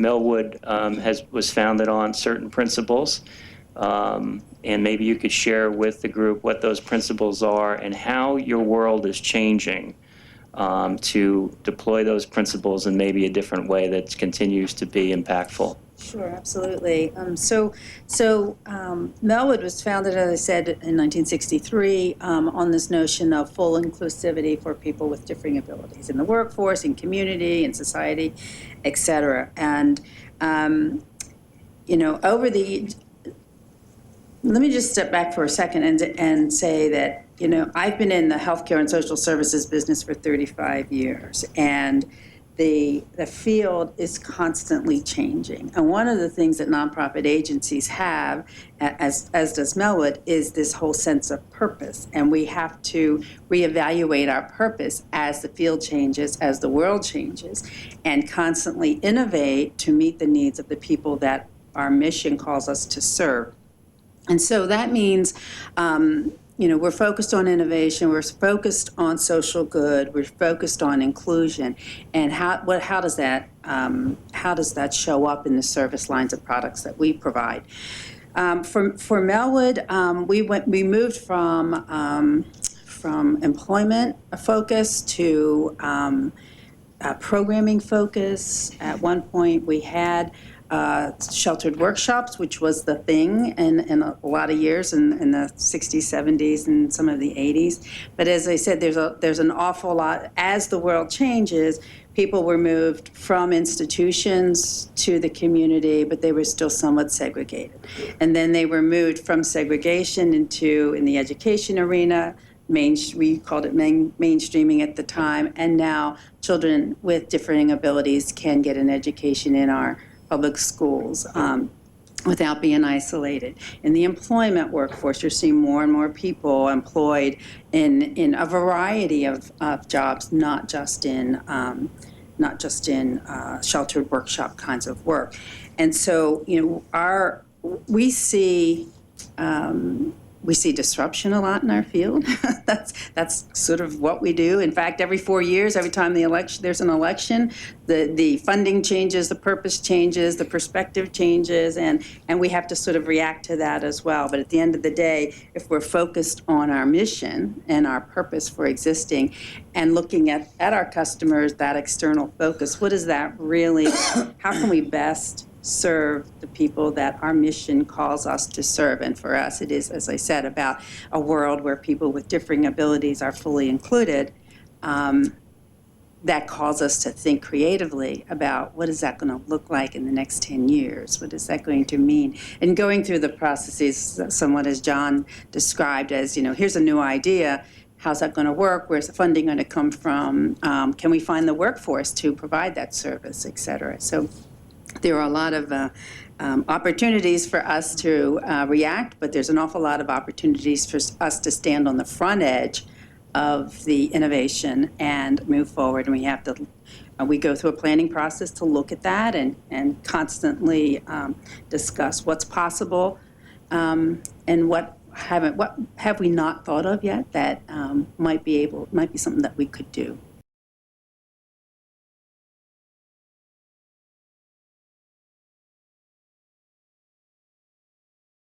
Melwood was founded on certain principles. And maybe you could share with the group what those principles are and how your world is changing to deploy those principles in maybe a different way that continues to be impactful. Sure, absolutely. Melwood was founded, as I said, in 1963 on this notion of full inclusivity for people with differing abilities in the workforce, in community, in society, et cetera. And, let me just step back for a second and say that, I've been in the healthcare and social services business for 35 years, and the field is constantly changing. And one of the things that nonprofit agencies have, as does Melwood, is this whole sense of purpose. And we have to reevaluate our purpose as the field changes, as the world changes, and constantly innovate to meet the needs of the people that our mission calls us to serve. And so that means, we're focused on innovation, we're focused on social good, we're focused on inclusion, and how does that show up in the service lines of products that we provide? For Melwood, we moved from employment focus to programming focus. At one point, we had sheltered workshops, which was the thing in a lot of years in the 60s, 70s, and some of the 80s. But as I said, there's an awful lot. As the world changes, people were moved from institutions to the community, but they were still somewhat segregated. And then they were moved from segregation in the education arena. We called it mainstreaming at the time. And now children with differing abilities can get an education in our public schools without being isolated. In the employment workforce, you're seeing more and more people employed in a variety of jobs, not just in sheltered workshop kinds of work. And so, we see disruption a lot in our field. That's sort of what we do. In fact, every 4 years, every time there's an election, the funding changes, the purpose changes, the perspective changes, and we have to sort of react to that as well. But at the end of the day, if we're focused on our mission and our purpose for existing and looking at our customers, that external focus, what is that really, how can we best serve the people that our mission calls us to serve? And for us, it is, as I said, about a world where people with differing abilities are fully included. That calls us to think creatively about what is that going to look like in the next 10 years? What is that going to mean? And going through the processes, somewhat as John described as, here's a new idea. How's that going to work? Where's the funding going to come from? Can we find the workforce to provide that service, et cetera? So there are a lot of opportunities for us to react, but there's an awful lot of opportunities for us to stand on the front edge of the innovation and move forward. And we have to, we go through a planning process to look at that and constantly discuss what's possible and what have we not thought of yet that might be something that we could do.